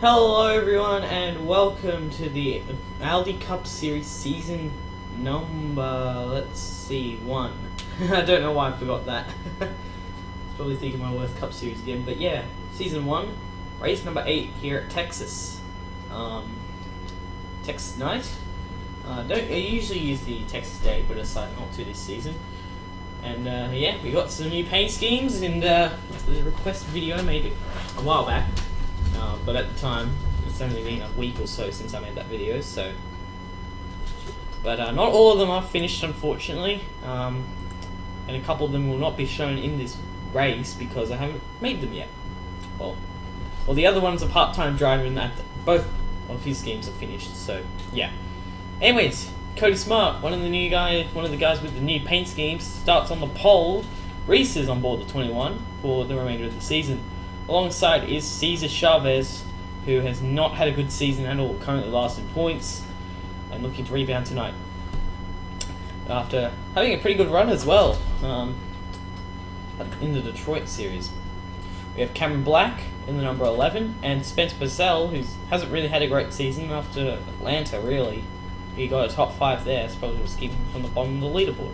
Hello everyone and welcome to the Aldi Cup Series season number, let's see, 1. I don't know why I forgot that. Probably thinking my worst Cup Series again, but yeah, season 1, race number 8 here at Texas. Texas night. I usually use the Texas day, but I decided not to this season. And yeah, we got some new paint schemes, and the request video I made a while back. But at the time, it's only been a week or so since I made that video, so... But not all of them are finished, unfortunately, and a couple of them will not be shown in this race because I haven't made them yet. Well, the other one's a part-time driver, and that both of his schemes are finished, so yeah. Anyways, Cody Smart, one of the guys with the new paint schemes, starts on the pole. Reese is on board the 21 for the remainder of the season. Alongside is Cesar Chavez, who has not had a good season at all, currently last in points, and looking to rebound tonight. After having a pretty good run as well in the Detroit series. We have Cameron Black in the number 11, and Spencer Purcell, who hasn't really had a great season after Atlanta, really. He got a top 5 there, so probably was keeping him from the bottom of the leaderboard.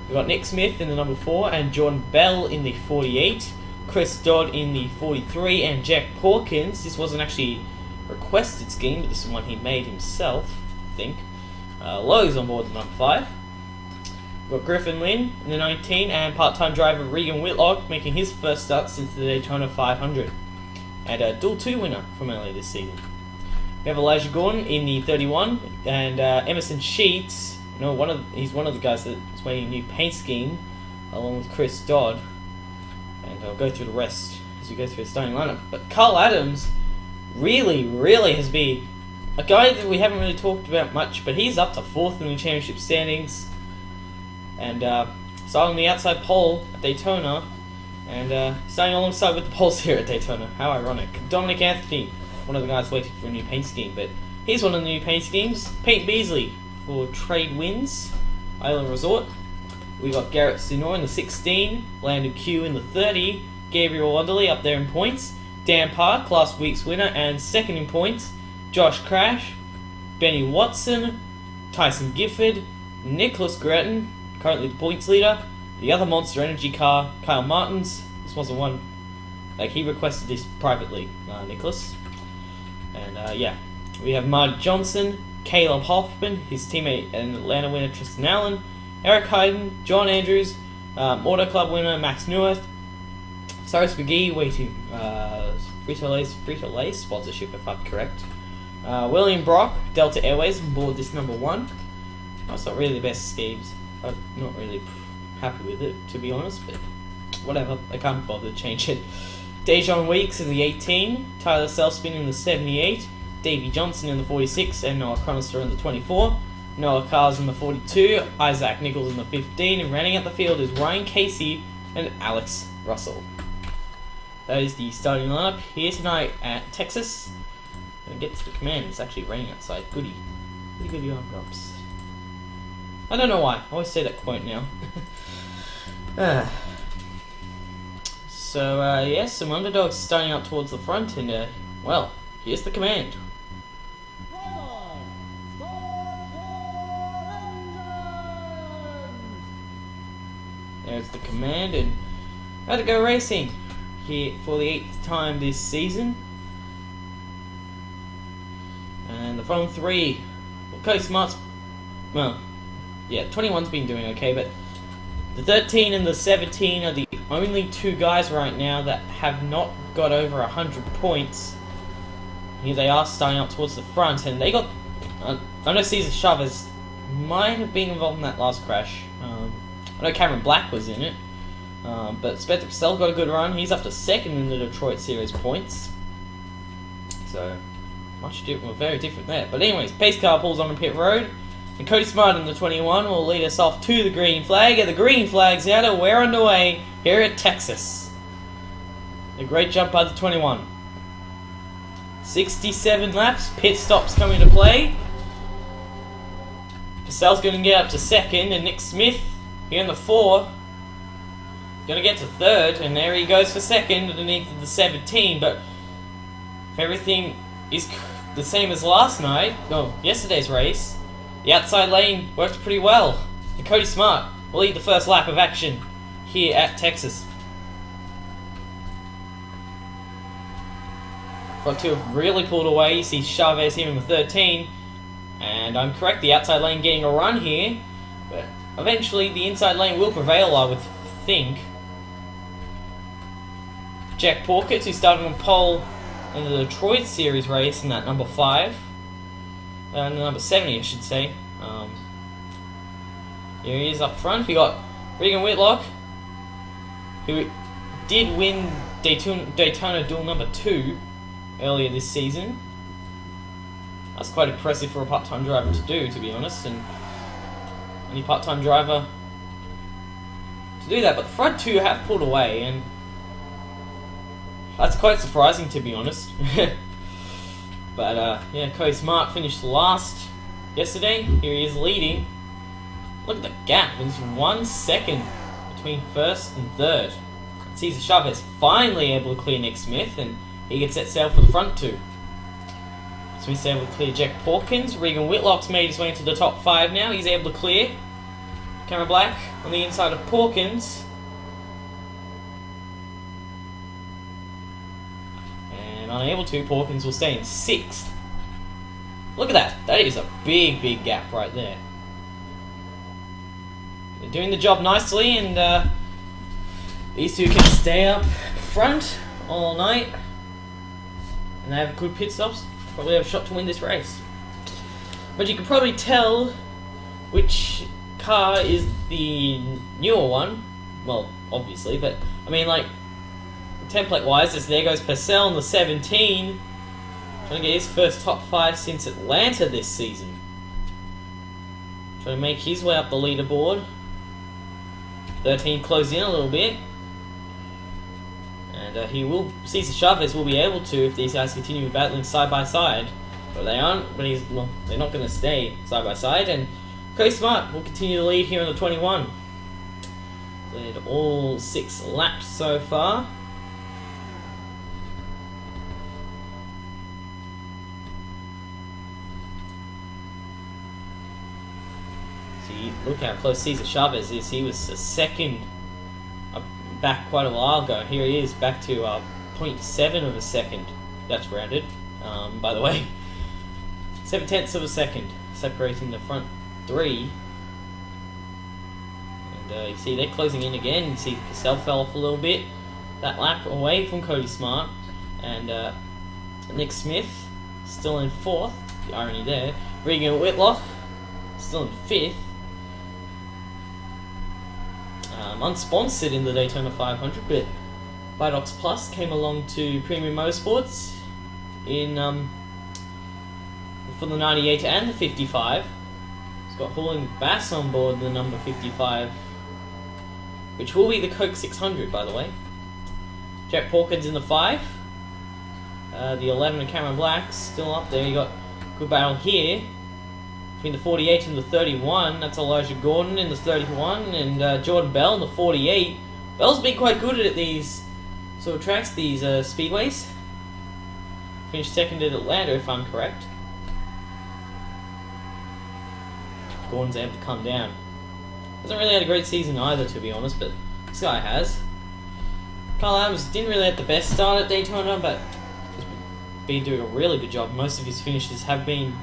We've got Nick Smith in the number 4, and Jordan Bell in the 48. Chris Dodd in the 43, and Jack Hawkins. This wasn't actually a requested scheme, but this is one he made himself, I think. Lowe's on board the number 5. We've got Griffin Lynn in the 19, and part-time driver Regan Whitlock making his first start since the Daytona 500. And a dual 2 winner from earlier this season. We have Elijah Gordon in the 31, and Emerson Sheets. He's one of the guys that's making a new paint scheme, along with Chris Dodd. And I'll go through the rest as we go through the starting lineup. But Carl Adams really has been a guy that we haven't really talked about much, but he's up to 4th in the championship standings. And starting on the outside pole at Daytona, and starting alongside with the poles here at Daytona. How ironic. Dominic Anthony, one of the guys waiting for a new paint scheme, but here's one of the new paint schemes. Peyton Beasley for Trade Winds, Island Resort. We got Garrett Sinor in the 16, Landon Q in the 30, Gabriel Wanderley up there in points, Dan Park, last week's winner and second in points, Josh Crash, Benny Watson, Tyson Gifford, Nicholas Gretton, currently the points leader, the other Monster Energy car, Kyle Martins. This wasn't one, he requested this privately, Nicholas. And yeah, we have Marty Johnson, Caleb Hoffman, his teammate and Atlanta winner Tristan Allen, Eric Hayden, John Andrews, Auto Club winner Max Neweth, Cyrus McGee waiting Frito-Lay sponsorship if I'm correct. William Brock, Delta Airways on board this number 1. That's not really the best schemes. I'm not really happy with it, to be honest, but whatever, I can't bother to change it. Dejon Weeks in the 18, Tyler Selspin in the 78, Davey Johnson in the 46, and Noah Chronister in the 24. Noah Cars in the 42, Isaac Nichols in the 15, and rounding out the field is Ryan Casey and Alex Russell. That is the starting lineup here tonight at Texas. Gonna get to the command. It's actually raining outside. Goody arm-ups. I don't know why. I always say that quote now. So, yes, some underdogs starting out towards the front, and, well, here's the command. There's the command, and about to go racing here for the 8th time this season. And the front 3, well, Cody Smart's, well, yeah, 21's been doing okay, but the 13 and the 17 are the only 2 guys right now that have not got over 100 points. Here they are starting up towards the front, and they got, I know Cesar Chavez might have been involved in that last crash. I know Cameron Black was in it, but Spencer Purcell got a good run. He's up to 2nd in the Detroit Series points. So, very different there. But anyways, pace car pulls on the pit road, and Cody Smart in the 21 will lead us off to the green flag. And the green flag's out, and we're underway here at Texas. A great jump by the 21. 67 laps, pit stops come into play. Purcell's going to get up to 2nd, and Nick Smith here in the 4 going to get to 3rd, and there he goes for 2nd underneath the 17. But if everything is the same as last night, no, yesterday's race. The outside lane worked pretty well. And Cody Smart will lead the first lap of action here at Texas. Front two have really pulled away. You see Chavez here in the 13. And I'm correct, the outside lane getting a run here. But eventually the inside lane will prevail, I would think. Jack Porkett, who started on pole in the Detroit Series race in that number 5. Number 70, I should say. Here he is up front. We got Regan Whitlock, who did win Daytona Duel number 2 earlier this season. That's quite impressive for a part-time driver to do, to be honest, and any part-time driver to do that. But the front two have pulled away, and that's quite surprising, to be honest. But yeah, Cody Smart finished last yesterday. Here he is leading. Look at the gap. There's 1 second between first and third. Cesar Chavez finally able to clear Nick Smith, and he gets set sail for the front two. Smith's able to clear Jack Porkins. Regan Whitlock's made his way into the top 5 now. He's able to clear Cameron Black on the inside of Porkins. And unable to, Porkins will stay in 6th. Look at that. That is a big, big gap right there. They're doing the job nicely, and these two can stay up front all night. And they have good pit stops. Probably have a shot to win this race. But you can probably tell which car is the newer one. Well, obviously, but I mean, like, template-wise, there goes Purcell in the 17, trying to get his first top 5 since Atlanta this season. Trying to make his way up the leaderboard. 13 closed in a little bit. And Cesar Chavez will be able to if these guys continue battling side by side. But they aren't, they're not going to stay side by side. And Cody Smart will continue to lead here in the 21. Led all 6 laps so far. See, look how close Cesar Chavez is. He was a second back quite a while ago. Here he is, back to 0.7 of a second. That's rounded, by the way. 7/10 of a second separating the front 3. And you see they're closing in again. You see Purcell fell off a little bit that lap away from Cody Smart. And Nick Smith still in 4th. The irony there. Regan Whitlock still in 5th. Unsponsored in the Daytona 500, but Bidox Plus came along to Premium Motorsports in for the 98 and the 55. It's got Hauling Bass on board the number 55, which will be the Coke 600, by the way. Jack Porkins in the 5. The 11 and Cameron Black still up there. You got good battle here between the 48 and the 31. That's Elijah Gordon in the 31, and Jordan Bell in the 48. Bell's been quite good at these sort of tracks, these speedways. Finished second at Atlanta, if I'm correct. Gordon's able to come down. Hasn't really had a great season either, to be honest, but this guy has. Kyle Adams didn't really have the best start at Daytona, but he's been doing a really good job. Most of his finishes have been,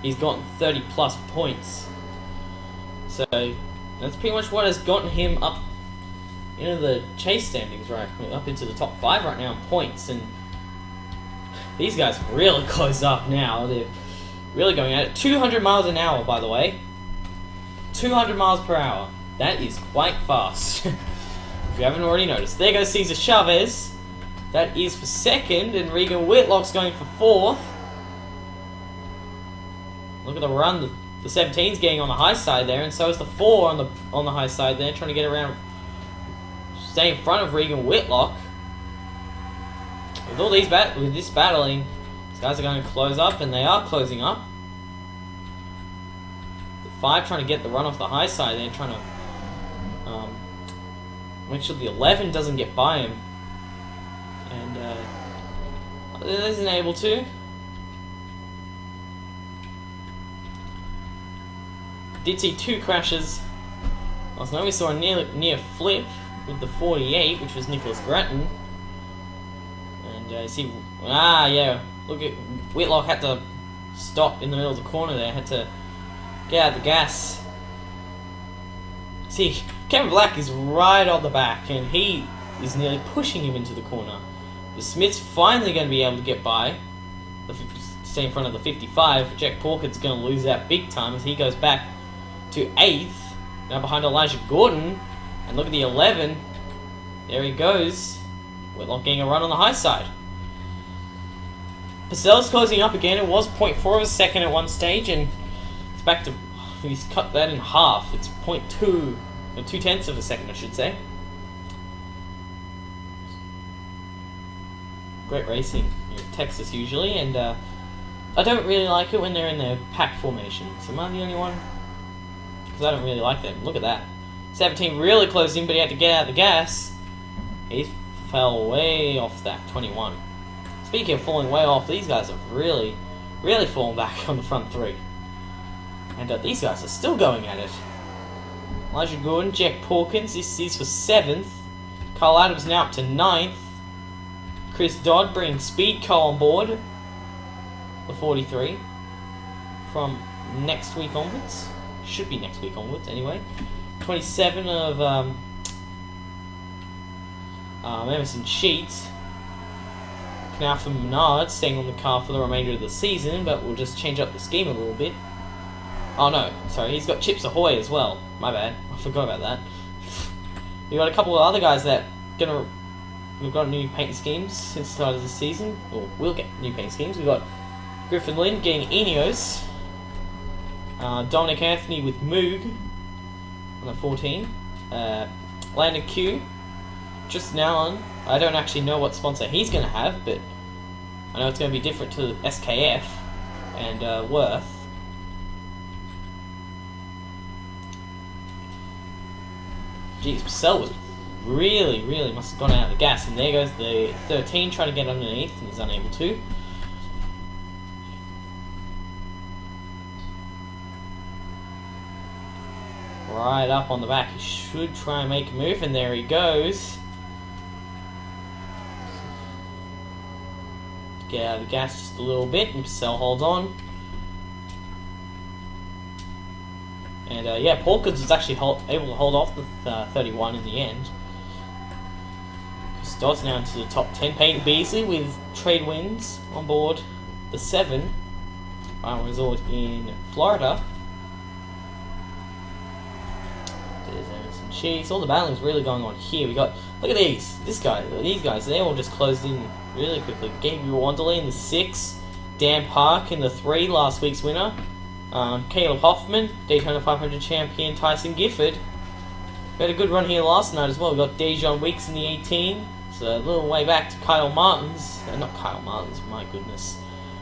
he's gotten 30 plus points. So that's pretty much what has gotten him up into the chase standings, right? Up into the top 5 right now in points. And these guys really close up now. They're really going at it. 200 miles an hour, by the way. 200 miles per hour. That is quite fast. If you haven't already noticed. There goes Cesar Chavez. That is for 2nd, and Regan Whitlock's going for 4th. Look at the run the 17's getting on the high side there, and so is the 4 on the high side there, trying to get around, stay in front of Regan Whitlock. With all these with this battling, these guys are going to close up, and they are closing up. The 5 trying to get the run off the high side there, trying to make sure the 11 doesn't get by him, and isn't able to. Did see 2 crashes. Last night we saw a near flip with the 48, which was Nicholas Grattan. And see, yeah, look at Whitlock had to stop in the middle of the corner there, had to get out the gas. See, Kevin Black is right on the back, and he is nearly pushing him into the corner. The Smith's finally going to be able to get by, stay in front of the 55. Jack Porkins going to lose that big time as he goes back to 8th. Now behind Elijah Gordon, and look at the 11. There he goes. Whitlock getting a run on the high side. Purcell's closing up again. It was 0.4 of a second at one stage, and it's back to... He's cut that in half. It's 0.2, or 0.2 of a second, I should say. Great racing in Texas usually, and I don't really like it when they're in their pack formation. So am I the only one? Because I don't really like them. Look at that. 17 really closed in, but he had to get out of the gas. He fell way off that, 21. Speaking of falling way off, these guys have really, really fallen back on the front 3. And these guys are still going at it. Elijah Gordon, Jack Porkins, this is for 7th. Carl Adams now up to 9th. Chris Dodd bringing Speed Co on board. The 43. From next week onwards. Should be next week onwards, anyway. 27 of Emerson Sheets. Now for Menard, staying on the car for the remainder of the season, but we'll just change up the scheme a little bit. Oh no, sorry, he's got Chips Ahoy as well. My bad, I forgot about that. We've got a couple of other guys that we've got new paint schemes since the start of the season, or we'll get new paint schemes. We've got Griffin Lynn getting Ineos. Dominic Anthony with Moog on the 14. Landon Q, Tristan Allen. I don't actually know what sponsor he's going to have, but I know it's going to be different to SKF and Worth. Geez, Purcell was really must have gone out of the gas, and there goes the 13 trying to get underneath, and he's unable to. Right up on the back, he should try and make a move, and there he goes. Get out of the gas just a little bit, and Purcell holds on. And yeah, Porkins was actually able to hold off the 31 in the end. Dodd's now into the top 10. Peyton Beasley with trade wins on board the 7. Final resort in Florida. There's Emerson Cheese. All the battling's really going on here. We got, look at these. These guys, they all just closed in really quickly. Gabriel Wanderley in the 6. Dan Park in the 3, last week's winner. Caleb Hoffman, Daytona 500 champion. Tyson Gifford. We had a good run here last night as well. We got Dejon Weeks in the 18. So a little way back to Kyle Martins. Not Kyle Martins, my goodness.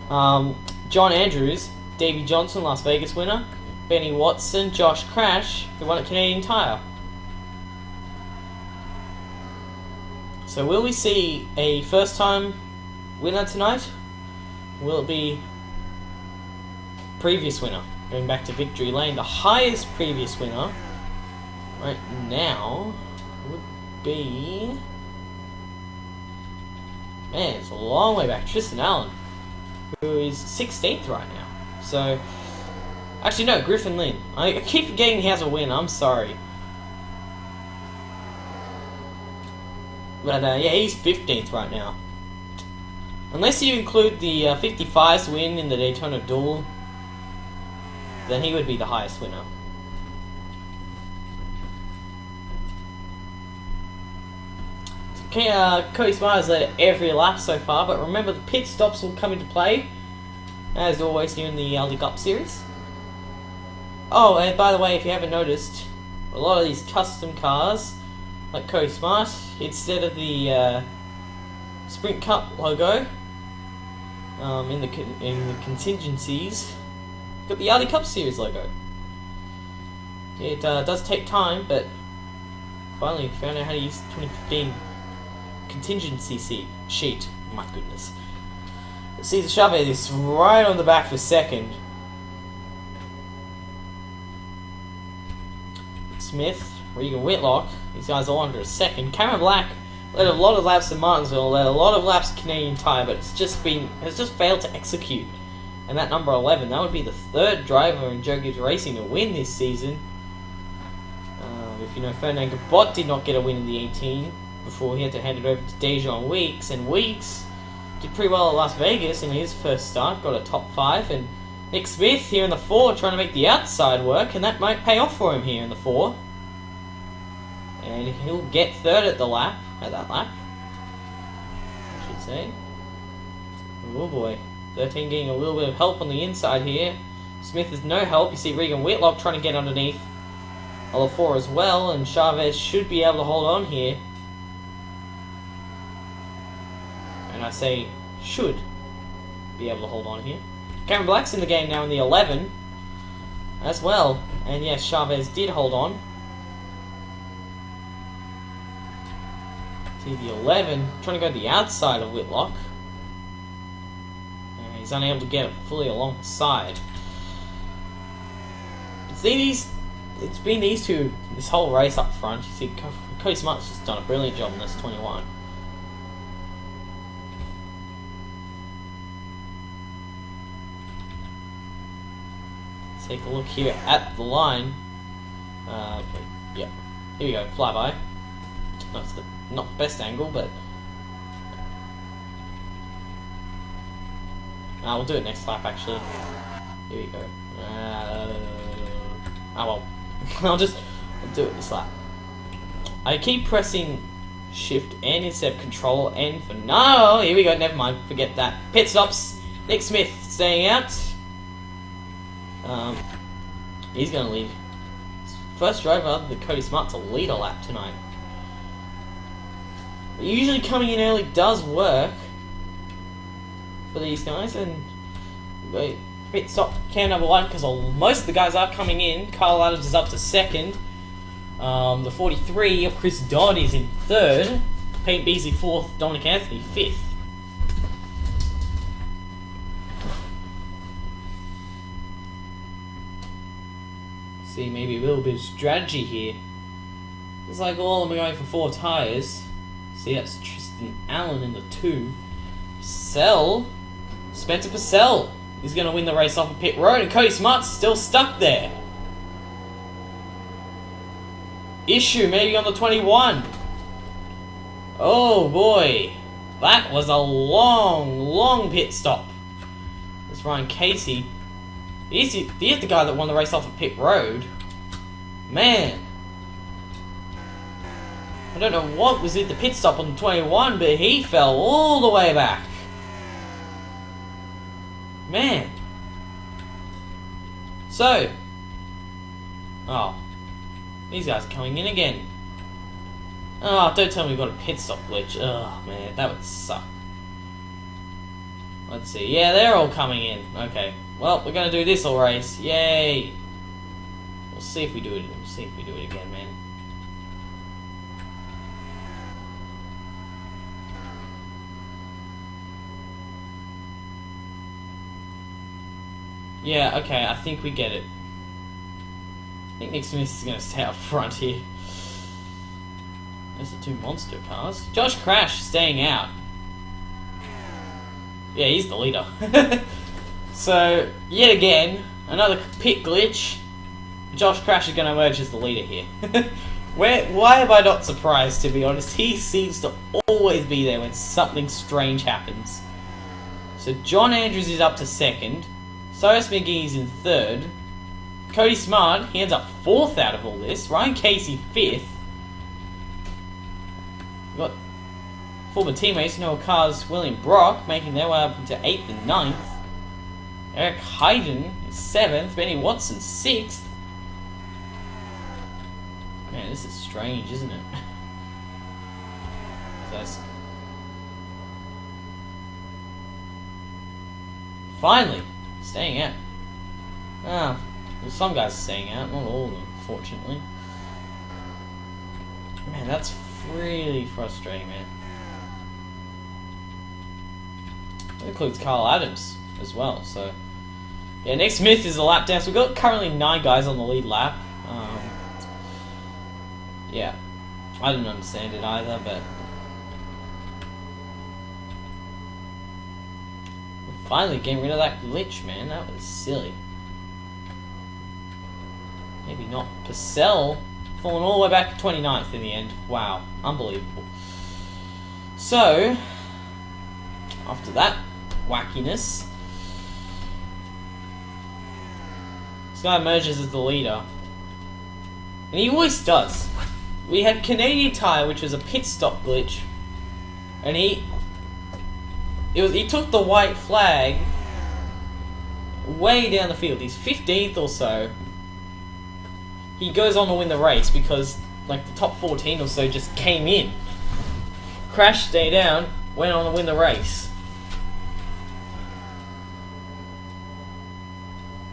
John Andrews, Davey Johnson, Las Vegas winner. Benny Watson, Josh Crash, who won at Canadian Tire. So will we see a first time winner tonight? Will it be previous winner? Going back to Victory Lane, the highest previous winner right now would be... Man, it's a long way back. Tristan Allen, who is 16th right now. So, actually no, Griffin Lynn. I keep forgetting he has a win, I'm sorry. But yeah, he's 15th right now. Unless you include the 55's win in the Daytona Duel, then he would be the highest winner. Cody Smart has led every lap so far, but remember the pit stops will come into play, as always here in the Aldi Cup Series. Oh, and by the way, if you haven't noticed, a lot of these custom cars, like Cody Smart, instead of the Sprint Cup logo in the contingencies, got the Aldi Cup Series logo. It does take time, but finally found out how to use the 2015 contingency sheet. My goodness. Cesar Chavez is right on the back for second. Smith, Regan Whitlock, these guys all under a second. Cameron Black led a lot of laps to Martinsville, led a lot of laps to Canadian Tire, but has just failed to execute. And that number 11, that would be the third driver in Joe Gibbs Racing to win this season. If you know, Ferdinand Gabot did not get a win in the 18 before he had to hand it over to Dejon Weeks, and Weeks did pretty well at Las Vegas in his first start, got a top 5, and Nick Smith here in the 4 trying to make the outside work, and that might pay off for him here in the 4. And he'll get third at that lap, I should say. Oh boy, 13 getting a little bit of help on the inside here. Smith has no help. You see Regan Whitlock trying to get underneath L4 as well, and Chavez should be able to hold on here. And I say should be able to hold on here. Cameron Black's in the game now in the 11 as well, and yes, Chavez did hold on. See the 11 trying to go to the outside of Whitlock, and he's unable to get it fully along the side. See, it's been these two this whole race up front. You see, Cody Smart's just done a brilliant job in this 21. Let's take a look here at the line. Yeah, here we go, flyby. That's not the best angle, but we'll do it next lap actually. Here we go. Well, I'll do it this lap. I keep pressing Shift N instead of Control N for no. Here we go. Never mind. Forget that. Pit stops. Nick Smith staying out. He's gonna lead. First driver other than Cody Smart to lead a lap tonight. But usually coming in early does work for these guys, and wait. Pit stop cam number 1 because most of the guys are coming in. Kyle Adams is up to second. The 43 of Chris Dodd is in third. Pete Beasley 4th. Dominic Anthony 5th. See, maybe a little bit of strategy here. It's like all of them are going for 4 tyres. See, that's Tristan Allen in the 2. Spencer Purcell is going to win the race off of pit road, and Cody Smart's still stuck there. Issue maybe on the 21. Oh boy, that was a long pit stop. That's Ryan Casey. He's the guy that won the race off of pit road. Man, I don't know what was at the pit stop on the 21, but he fell all the way back. Man. So. Oh. These guys are coming in again. Oh, don't tell me we've got a pit stop glitch. Oh, man. That would suck. Let's see. Yeah, they're all coming in. Okay. Well, we're going to do this all race. Yay. We'll see if we do it. We'll see if we do it again, man. Yeah, okay, I think we get it. I think Nick Smith is going to stay up front here. There's the 2 monster cars. Josh Crash staying out. Yeah, he's the leader. So, yet again, another pit glitch. Josh Crash is going to emerge as the leader here. Why am I not surprised, to be honest? He seems to always be there when something strange happens. So, John Andrews is up to second. Cyrus McGee's in third. Cody Smart, he ends up 4th out of all this. Ryan Casey 5th. We've got former teammates Noah Carr's William Brock making their way up into 8th and 9th. Eric Hayden is 7th. Benny Watson 6th. Man, this is strange, isn't it? That's... Finally, staying out. Ah, well, some guys are staying out, not all of them, fortunately. Man, that's really frustrating, man. That includes Carl Adams as well, so... Yeah, Nick Smith is a lap down, so we've got currently 9 guys on the lead lap. Yeah, I didn't understand it either, but finally getting rid of that glitch, man. That was silly. Maybe not. Purcell falling all the way back to 29th in the end. Wow, unbelievable. So, after that wackiness, this guy emerges as the leader. And he always does. We had Canadian Tire, which was a pit stop glitch. And he took the white flag way down the field. He's 15th or so. He goes on to win the race because like the top 14 or so just came in. Crashed, stayed down, went on to win the race.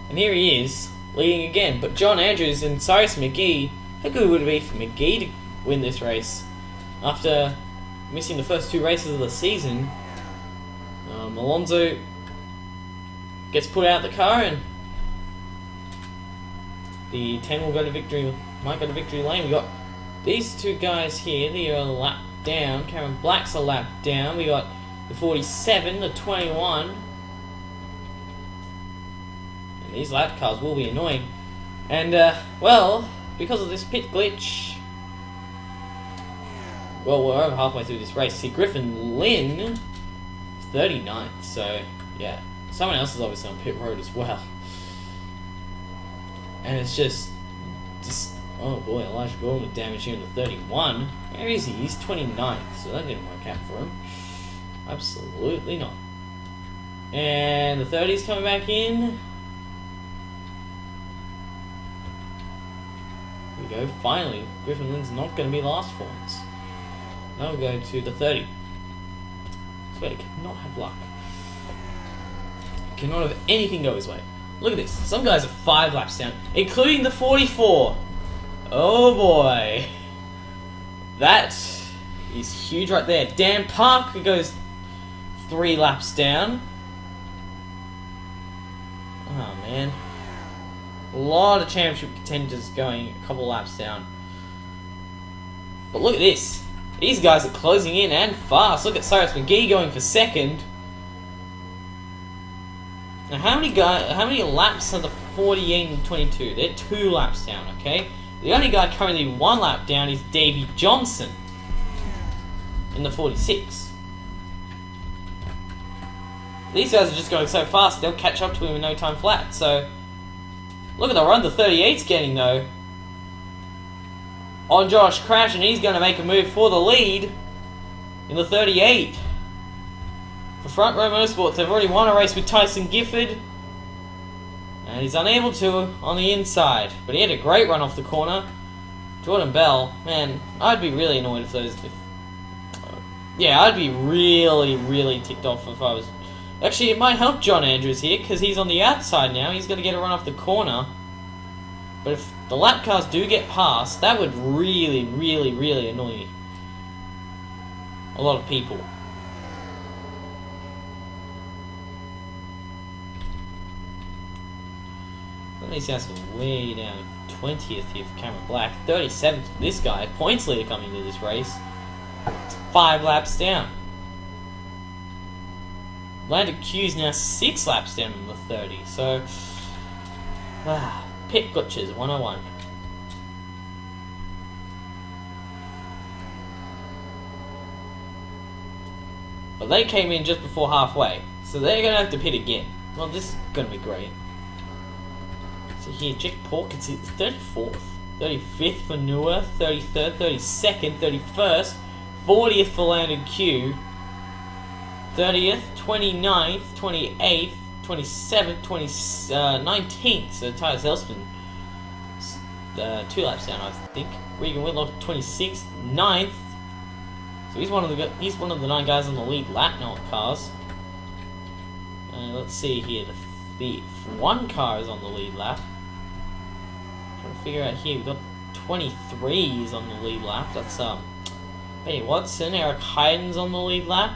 And here he is, leading again. But John Andrews and Cyrus McGee, how good would it be for McGee to win this race? After missing the first 2 races of the season, Alonso gets put out the car and the 10 will go to victory, might go to victory lane. We got these 2 guys here, they are a lap down. Cameron Black's a lap down. We got the 47, the 21. And these lap cars will be annoying. And, well, because of this pit glitch, well, we're over halfway through this race. See, Griffin Lynn, 39th, so, yeah. Someone else is obviously on pit road as well. And it's just, oh boy, Elijah Gordon with damage here in the 31. Where is he? He's 29th, so that didn't work out for him. Absolutely not. And the 30's coming back in. Here we go, finally. Griffin Lynn's not going to be last for once. Now we'll go to the 30. So he cannot have luck. Cannot have anything go his way. Look at this. Some guys are 5 laps down, including the 44. Oh boy. That is huge right there. Dan Parker goes 3 laps down. Oh man. A lot of championship contenders going a couple laps down. But look at this. These guys are closing in and fast. Look at Cyrus McGee going for 2nd. Now, how many laps are the 48 and 22? They're 2 laps down, okay? The only guy currently 1 lap down is Davey Johnson in the 46. These guys are just going so fast, they'll catch up to him in no time flat. So, look at the run the 38's getting, though. On Josh Crash, and he's going to make a move for the lead in the 38. For Front Row Motorsports, they've already won a race with Tyson Gifford. And he's unable to on the inside. But he had a great run off the corner. Jordan Bell, man, I'd be really annoyed if those... yeah, I'd be really, really ticked off if I was... Actually, it might help John Andrews here, because he's on the outside now. He's going to get a run off the corner. But if the lap cars do get past, that would really, really, really annoy a lot of people. These guys are way down. 20th here for Cameron Black. 37th for this guy. Points leader coming into this race. It's 5 laps down. Landon Q's now 6 laps down in the 30. So, pit glitches 101. But they came in just before halfway. So they're going to have to pit again. Well, this is going to be great. So here, Jack Porkins is 34th, 35th for Noah, 33rd, 32nd, 31st, 40th for Landon Q, 30th, 29th, 28th, 27th, 19th, so Tyler Zelsman, 2 laps down I think. Regan Whitlock 26th, 9th, so he's one of the 9 guys on the lead lap now at cars. Let's see here, the 1 car is on the lead lap. Trying to figure out here, we've got 23s on the lead lap. That's Benny Watson, Eric Hayden's on the lead lap.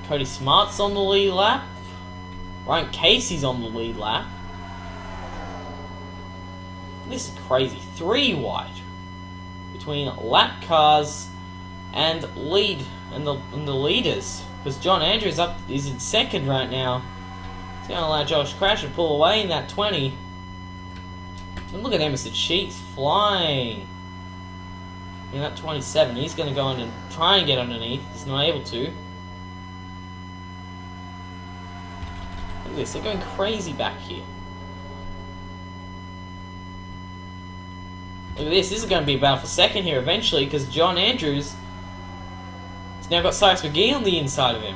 Cody Smart's on the lead lap. Ryan Casey's on the lead lap. This is crazy. 3 wide. between lap cars and the leaders, because John Andrews is in second right now. It's going to allow Josh Crash to pull away in that 20. And look at Emerson Sheets flying in that 27. He's going to go on and try and get underneath. He's not able to. Look at this, they're going crazy back here. Look at this is going to be a battle for second here eventually, because John Andrews has now got Sykes McGee on the inside of him.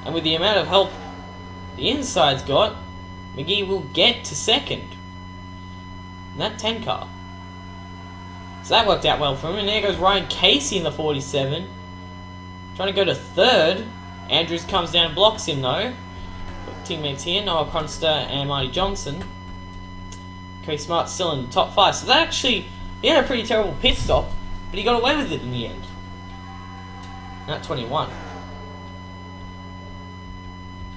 And with the amount of help the inside's got, McGee will get to second. And that 10 car. So that worked out well for him. And there goes Ryan Casey in the 47. Trying to go to third. Andrews comes down and blocks him though. Got teammates here, Noah Cronster and Marty Johnson. Cody Smart still in the top 5. So that actually, he had a pretty terrible pit stop, but he got away with it in the end. And that 21.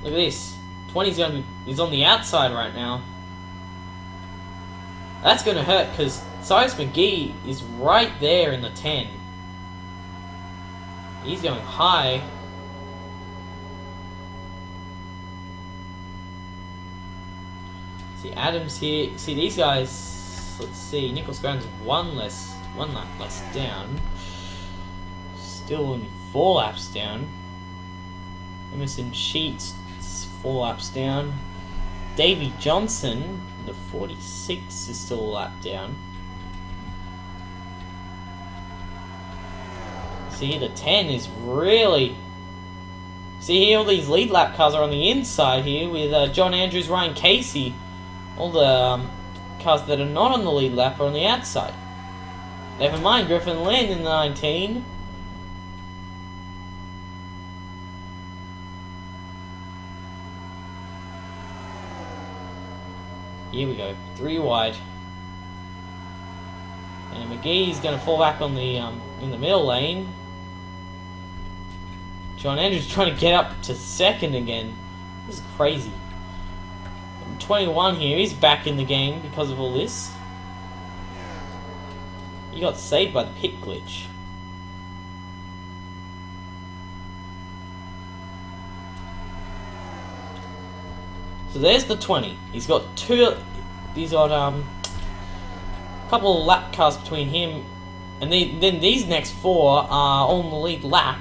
Look at this. 20's he's on the outside right now. That's going to hurt because Cyrus McGee is right there in the 10. He's going high. See Adams here. See these guys. Let's see. Nichols Grounds one lap less down. Still only 4 laps down. Emerson Sheets 4 laps down. Davey Johnson, the 46, is still a lap down. See, the 10 is really... See here, all these lead lap cars are on the inside here with John Andrews, Ryan Casey. All the cars that are not on the lead lap are on the outside. Never mind, Griffin Lynn in the 19. Here we go, 3 wide. And McGee's going to fall back on the in the middle lane. John Andrews trying to get up to second again. This is crazy. 21 here, he's back in the game because of all this. He got saved by the pit glitch. So there's the 20. He's got a couple of lap cars between him, and then these next 4 are on the lead lap.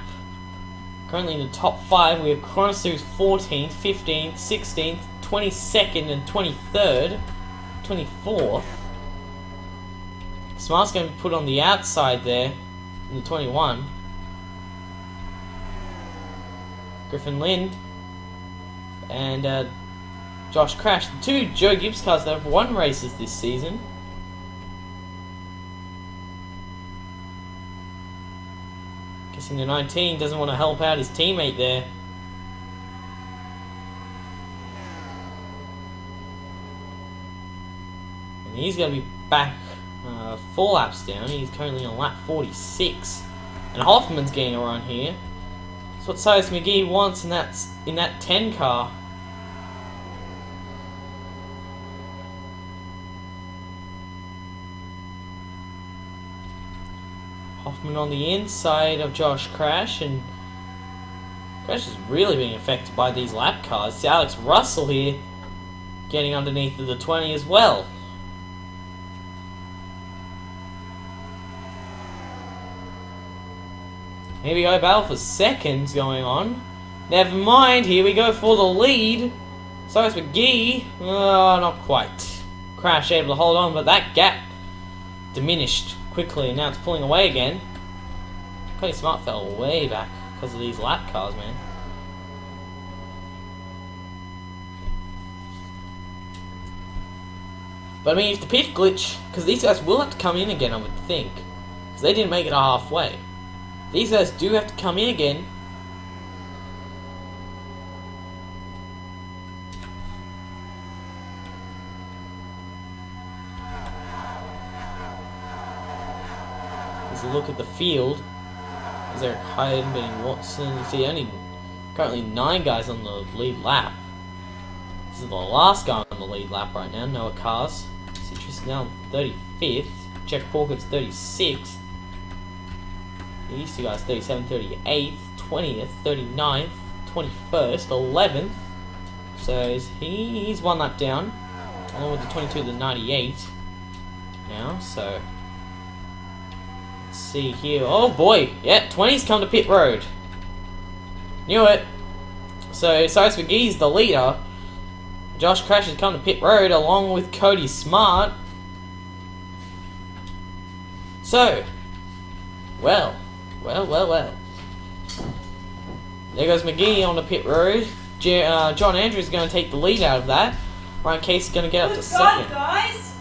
Currently in the top 5, we have Chronosu's 14th, 15th, 16th, 22nd, and 23rd, 24th. Smart's going to be put on the outside there in the 21. Griffin Lind and Josh Crash, the 2 Joe Gibbs cars that have won races this season. Guessing the 19 doesn't want to help out his teammate there. And he's going to be back 4 laps down. He's currently on lap 46. And Hoffman's getting a run here. That's what Cyrus McGee wants in that 10 car. Hoffman on the inside of Josh Crash, and Crash is really being affected by these lap cars. See Alex Russell here getting underneath of the 20 as well. Here we go, battle for seconds going on. Never mind, here we go for the lead. Cyrus McGee, not quite. Crash able to hold on, but that gap diminished quickly, and now it's pulling away again. Cody Smart fell way back because of these lap cars, man. But I mean, if the pit glitch, because these guys will have to come in again, I would think, because they didn't make it halfway. These guys do have to come in again. There's a look at the field. There's Eric Hyden, Benny Watson. You see, only currently 9 guys on the lead lap. This is the last guy on the lead lap right now, Noah Cars. Citrus now 35th. Jack Porkins 36th. These two guys, 37th, 38th, 20th, 39th, 21st, 11th. So he's one lap down, along with the 22, the 98 now. So let's see here. Oh boy, yeah, 20's come to pit road. Knew it. So Cyrus McGee's the leader. Josh Crash has come to pit road along with Cody Smart. So, well. There goes McGee on the pit road. John Andrews is going to take the lead out of that. Ryan Case is going to get up to second. Good God, guys!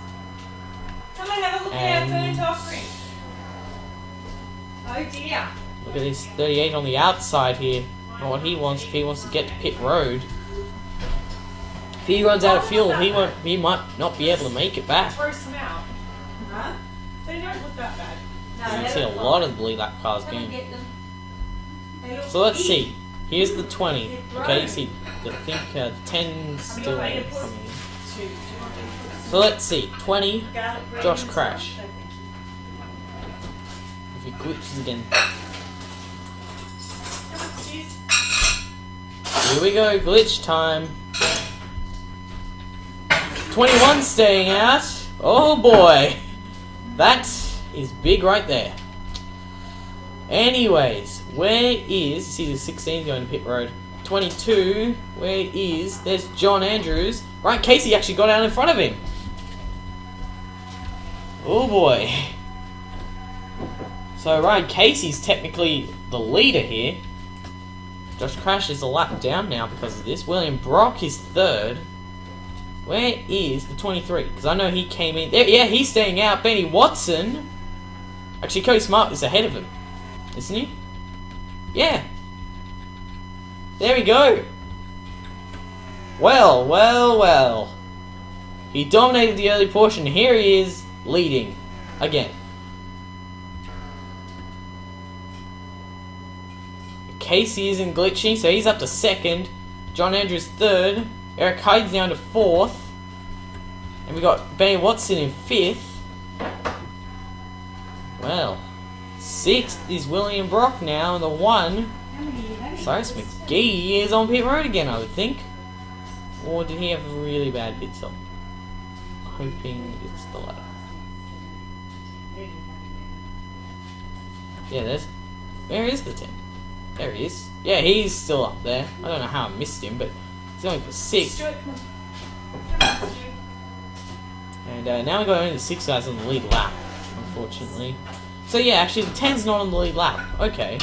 Come and have a look at our burnt offering. Oh dear. Look at this 38 on the outside here. Not what he wants if he wants to get to pit road. If he runs out of fuel, he might not be able to make it back. Throw some out. Huh? They don't look that bad. You can see a lot of the lead lap cars going. So let's see. Here's the 20. Okay, you see, I think the 10's still coming in. So let's see. 20, Josh Crash. If he glitches again. Here we go, glitch time. 21 staying out. Oh boy. That is big right there. Anyways, where is, see the 16 going to pit road. 22, where is, there's John Andrews. Ryan Casey actually got out in front of him. Oh boy. So Ryan Casey's technically the leader here. Josh Crash is a lap down now because of this. William Brock is third. Where is the 23? Because I know he came in there. Yeah, he's staying out. Benny Watson. Actually, Cody Smart is ahead of him, isn't he? Yeah. There we go. Well. He dominated the early portion. Here he is leading again. Casey isn't glitching, so he's up to second. John Andrews third. Eric Hyde's down to fourth. And we got Benny Watson in fifth. Well, sixth is William Brock now, and the one, Cyrus McGee, is on pit road again, I would think. Or did he have a really bad pit stop? Hoping it's the latter. Yeah, where is the 10? There he is. Yeah, he's still up there. I don't know how I missed him, but he's going for sixth. And now we're going to 6 guys on the lead lap, unfortunately. So yeah, actually the 10's not on the lead lap. Okay.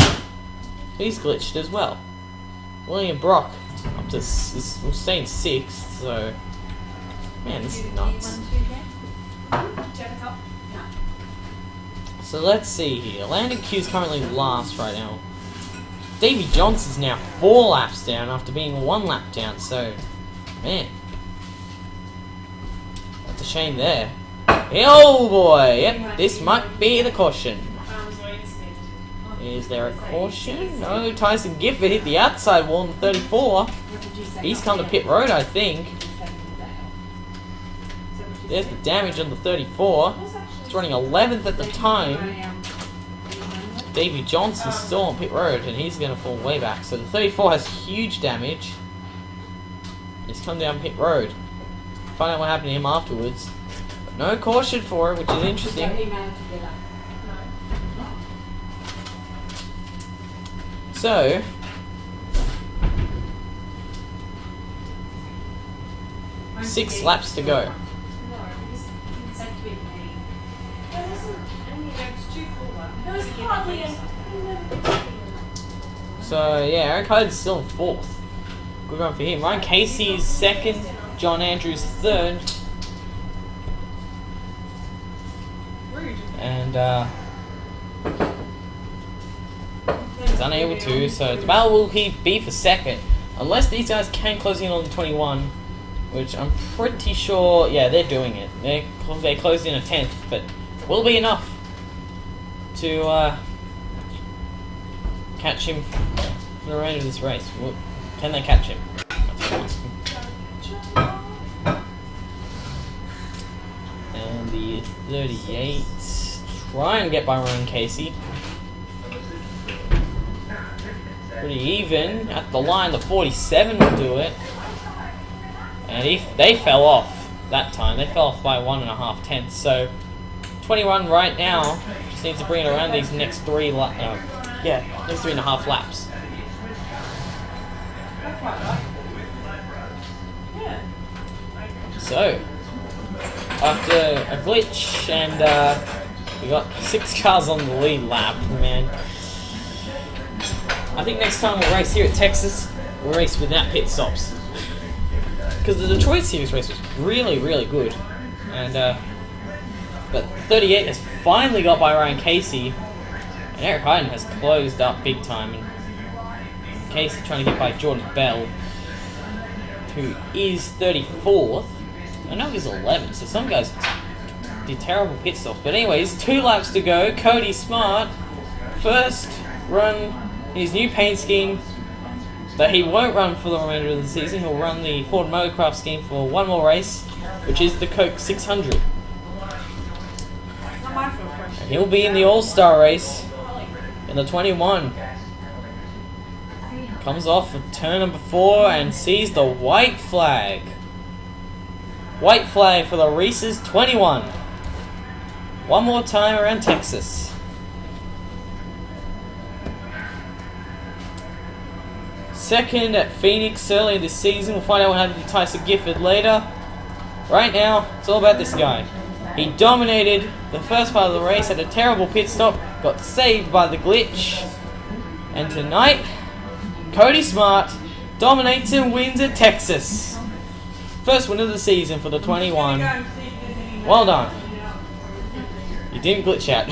He's glitched as well. William Brock up to we'll stay in 6th, so man, this is nuts. So let's see here. Landon Q's currently last right now. Davey Johnson's now 4 laps down after being 1 lap down, so man. That's a shame there. Oh boy, yep, this might be the caution. Is there a caution? No, Tyson Gifford hit the outside wall in 34. He's come to pit road, I think. There's the damage on the 34. It's running 11th at the time. Davey Johnson's still on pit road, and he's going to fall way back. So the 34 has huge damage. He's come down pit road. Find out what happened to him afterwards. But no caution for it, which is interesting. So, six laps to go. So yeah, Eric Hyde's still in 4th. Good run for him. Ryan Casey's 2nd. John Andrews 3rd. And he's unable to, so the battle will he be for 2nd. Unless these guys can close in on the 21, which I'm pretty sure, yeah, they're doing it. They closed in a 10th, but will be enough to catch him for the remainder of this race. Can they catch him? That's what I'm asking. And the 38, try and get by Ryan Casey. pretty even. At the line, the 47 will do it. And they fell off that time. They fell off by 1.5 tenths. So 21 right now. Just needs to bring it around these next next 3.5 laps. So after a glitch and we got 6 cars on the lead lap, man. I think next time we'll race here at Texas, we'll race without pit stops. Because the Detroit Series race was really, really good. And but 38 has finally got by Ryan Casey. And Eric Hayden has closed up big time. And Casey trying to get by Jordan Bell, who is 34th. I know he's 11th, so some guys did terrible pit stops. But anyways, 2 laps to go. Cody Smart, first run in his new paint scheme that he won't run for the remainder of the season. He'll run the Ford Motorcraft scheme for one more race, which is the Coke 600. And he'll be in the All-Star race in the 21. Comes off of turn number 4 and sees the white flag. White flag for the Reese's 21. One more time around Texas. Second at Phoenix earlier this season. We'll find out what happened to Tyson Gifford later. Right now, it's all about this guy. He dominated the first part of the race, had a terrible pit stop, got saved by the glitch. And tonight, Cody Smart dominates and wins at Texas. First win of the season for the 21. Well done. You didn't glitch out.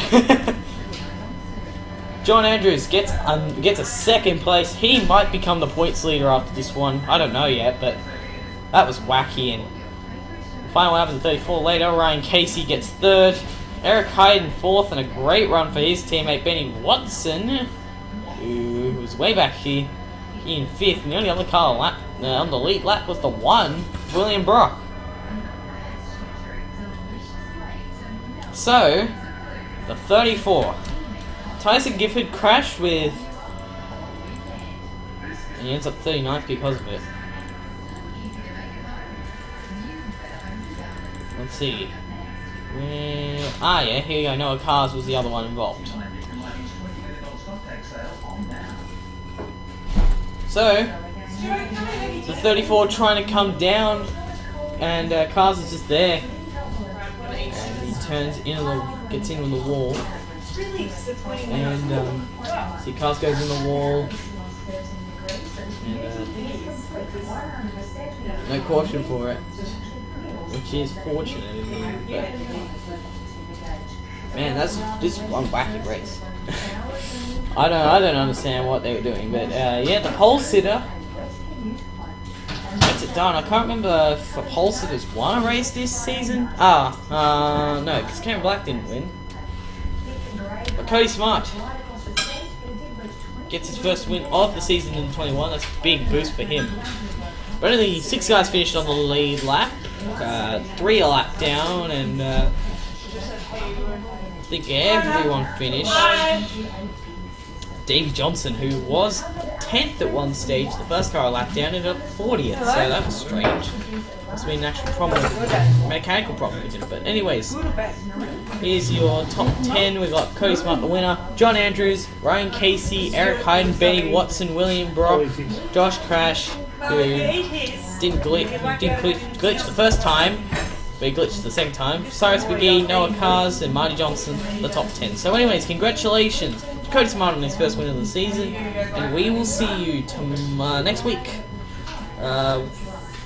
John Andrews gets a second place. He might become the points leader after this one. I don't know yet, but that was wacky. And final happens at 34 later. Ryan Casey gets 3rd. Eric Hayden 4th, and a great run for his teammate Benny Watson, who was way back here in 5th. And the only other car on the lead lap was the 1, William Brock. So, the 34. Tyson Gifford crashed with, and he ends up 39th because of it. Let's see. Yeah, here you go. Noah Cars was the other one involved. So, the 34 trying to come down, and Cars is just there. And he turns gets in on the wall. And see, Cars goes in the wall. And no caution for it, which is fortunate, isn't it? But, man, this one wacky race. I don't understand what they were doing, but yeah, the pole sitter gets it done. I can't remember if the pole sitters won a race this season. No, because Cameron Black didn't win. But Cody Smart gets his first win of the season in 21. That's a big boost for him. But only 6 guys finished on the lead lap. 3 a lap down, and I think everyone finished. Davey Johnson, who was 10th at one stage, the first car a lap down, ended up 40th. So that was strange. Must be an actual problem, mechanical problem with it. But anyways, here's your top 10. We've got Cody Smart, the winner, John Andrews, Ryan Casey, Eric Hayden, Benny Watson, William Brock, Josh Crash, who didn't glitch the first time, but he glitched the second time. Cyrus McGee, Noah Cars, and Marty Johnson, the top 10. So anyways, congratulations to Cody Smart on his first win of the season, and we will see you next week.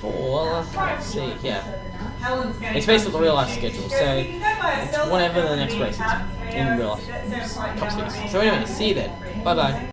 Let's see, yeah. It's based on the real life schedule, so it's whatever the next race is in real life. So anyway, see you then. Bye bye.